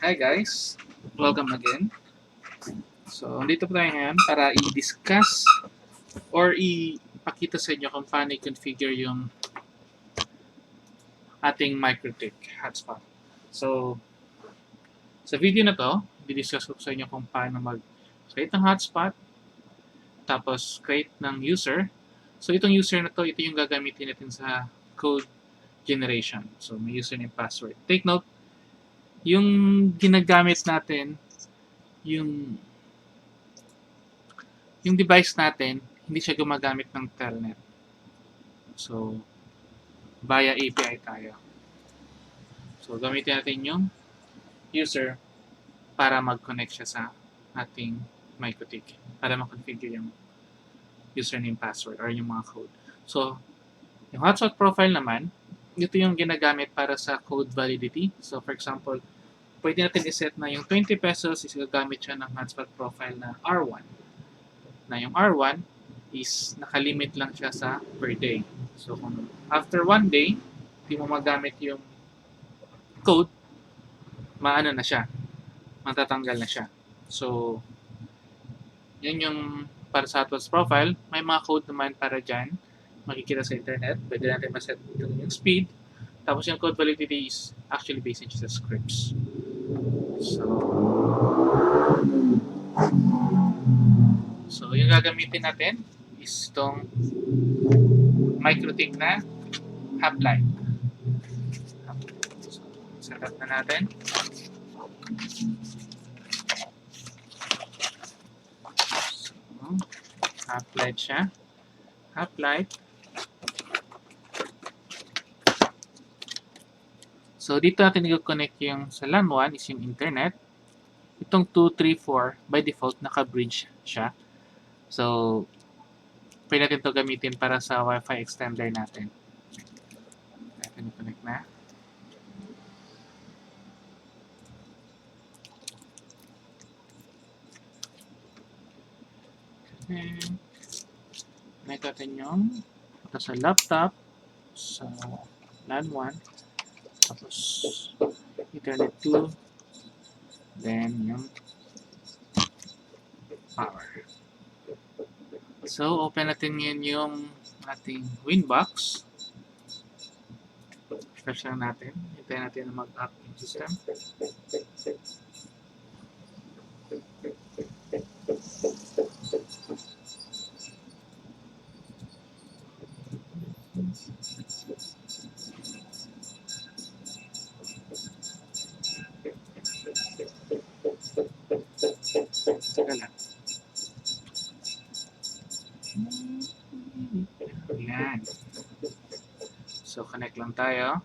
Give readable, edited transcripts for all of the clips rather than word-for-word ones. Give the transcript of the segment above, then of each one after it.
Hi guys! Welcome again. So, andito po tayo ngayon para i-discuss or ipakita sa inyo kung paano i-configure yung ating Mikrotik hotspot. So, sa video na to, i-discuss ko sa inyo kung paano mag-create ng hotspot, tapos create ng user. So, itong user na to, ito yung gagamitin natin sa code generation. So, may username, password. Take note, yung ginagamit natin, yung device natin, hindi siya gumagamit ng telnet. So, via API tayo. So, gamitin natin yung user para mag-connect siya sa ating Mikrotik. Para mag-configure yung username, password, or yung mga code. So, yung hotspot profile naman, ito yung ginagamit para sa code validity. So, for example, pwede natin iset na yung 20 pesos is gagamit siya ng hotspot profile na R1. Na yung R1 is nakalimit lang siya sa per day. So, kung after 1 day, hindi mo magamit yung code, maano na siya, matatanggal na siya. So, yun yung para sa hotspot profile. May mga code naman para dyan, makikita sa internet. Pwede natin maset yung speed. Tapos yung code validity is actually based sa scripts. So, yung gagamitin natin is itong Mikrotik na half-life. So, set up na natin. So, half-life siya. Half-life. So, dito natin i-connect yung sa LAN 1 is yung internet. Itong 2, 3, 4, by default, naka-bridge siya. So, pwede natin ito gamitin para sa Wi-Fi extender natin. Natin i-connect na. Okay. Connect natin yung ito sa laptop, sa LAN 1, tapos Ethernet 2, then yung power. So, open natin ngayon yung ating Winbox. Refresh lang natin. Hintayin natin na mag-up yung system. Teka lang. Ayan. So, connect lang tayo.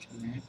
Connect.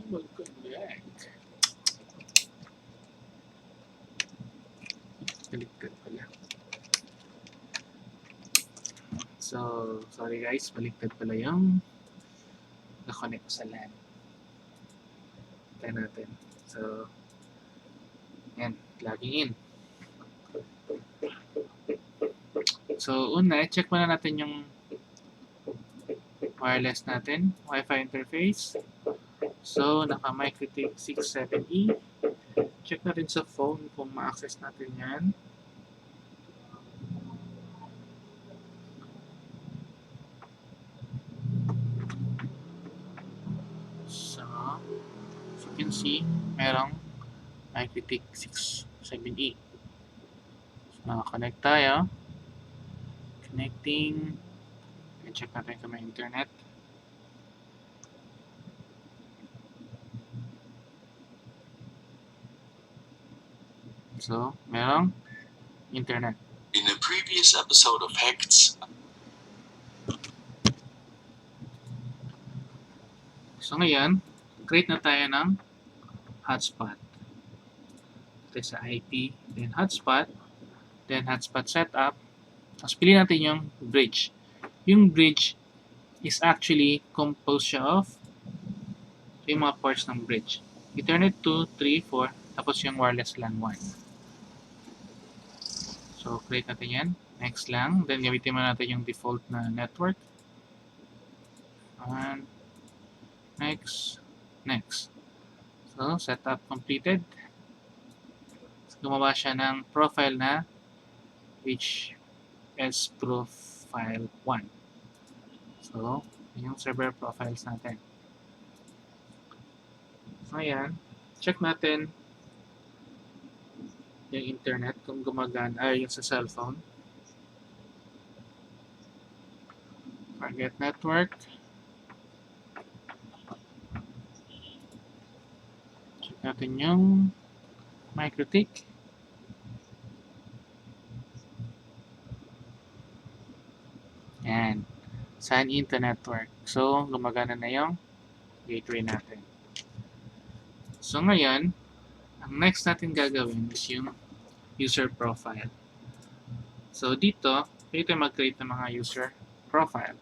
Mag-connect. Baliktad pala. So, sorry guys, baliktad pala yung na-connect sa LAN. Tayo natin. So, yan, logging in. So, una, check muna natin yung wireless natin, Wi-Fi interface. So, naka-Mikrotik 67E. Check natin sa phone kung ma-access natin yan. So, as you can see, merong Mikrotik 67E. So, naka-connect tayo. Connecting. I-check natin kung may internet. So, merong internet. In a previous episode of Hacks. So, ngayon, create na tayo ng hotspot. Ito sa IP, then hotspot setup. Tapos, piliin natin yung bridge. Yung bridge is actually composed siya of yung mga ports ng bridge. Ethernet 2, 3, 4, tapos yung wireless LAN 1. So, create natin yan. Next lang. Then, gamitin mo natin yung default na network. And, next. So, setup completed. So, gumawa siya ng profile na which is profile 1. So, yung server profiles natin. So, ayan. Check natin yung internet kung gumagana, yung sa cellphone. Target network. Check natin yung Mikrotik. Yan. Sign in to network. So, gumagana na yung gateway natin. So, ngayon, ang next natin gagawin is yung user profile. So, dito, pwede mag-create ng mga user profile.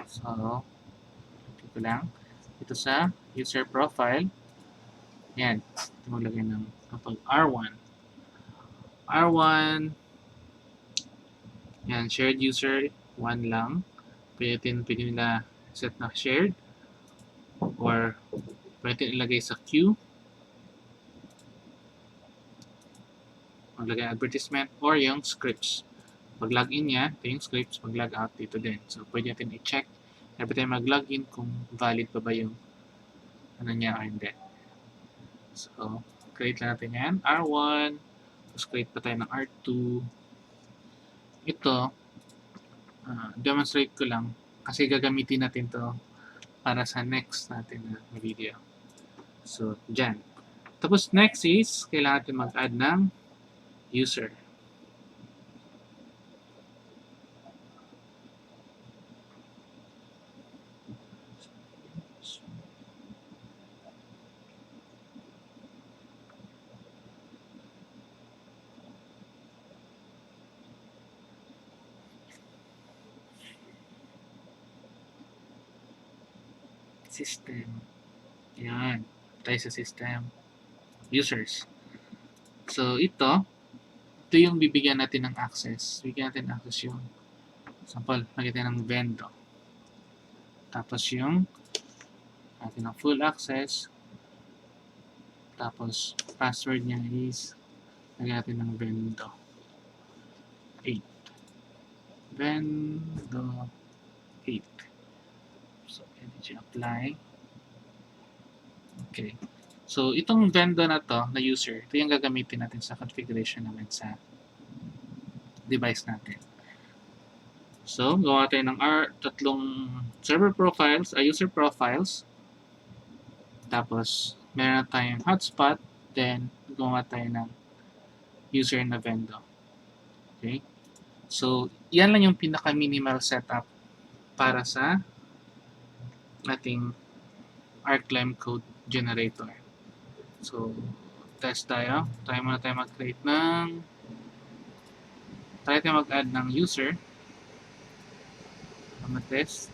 So, dito lang. Dito sa user profile. Yan. Ito maglagay ng kapag R1. R1. Yan. Shared user 1 lang. Pwede nila set na shared. Or pwede ilagay sa queue. Maglagay advertisement or yung scripts. Pag login niya, ito yung scripts. Pag log out, dito din. So, pwede natin i-check every time mag-login kung valid pa ba yung ano niya or hindi. So, create lang natin yan. R1. Tapos create pa tayo ng R2. Ito, demonstrate ko lang kasi gagamitin natin to para sa next natin na video. So, dyan. Tapos next is, kailangan natin mag-add ng user. System. Yan. Tayo sa system. Users. So, ito yung bibigyan natin ng access. Bigyan natin ng access yung example, lagyan ng vendor. Tapos yung natin ng full access. Tapos, password niya is lagyan natin ng vendor 8. Vendor 8. So, pwede siya apply. Okay. So, itong vendor na to, na user, ito yung gagamitin natin sa configuration namin sa device natin. So, gawa tayo ng tatlong server profiles, user profiles. Tapos, meron tayong hotspot. Then, gawa tayo ng user na vendor. Okay? So, yan lang yung pinaka-minimal setup para sa ating Arclem code generator. So, test tayo. Try muna tayo mag-create ng try tayo mag-add ng user. Test.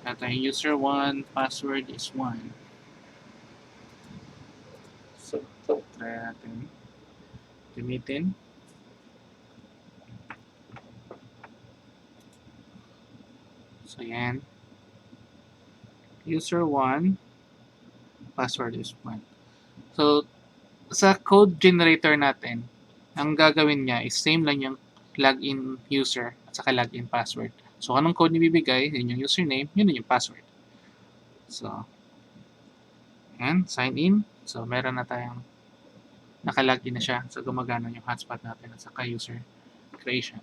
At tayo user 1, password is 1. So, try natin gamitin. So, yan. User 1, password is 1. So, sa code generator natin, ang gagawin niya is same lang yung login user at saka login password. So, anong code nibibigay? Yun yung username, yun yung password. So, yan, sign in. So, meron na tayong nakalogin na siya. So, gumagana yung hotspot natin at saka user creation.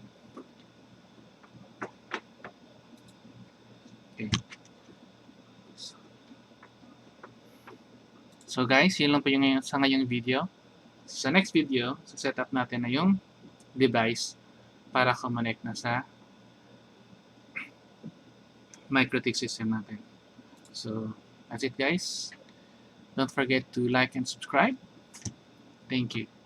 Okay. So guys, yun lang po yung sa ngayong video. Sa next video, sa setup natin na yung device para connect na sa Mikrotik system natin. So, that's it guys. Don't forget to like and subscribe. Thank you.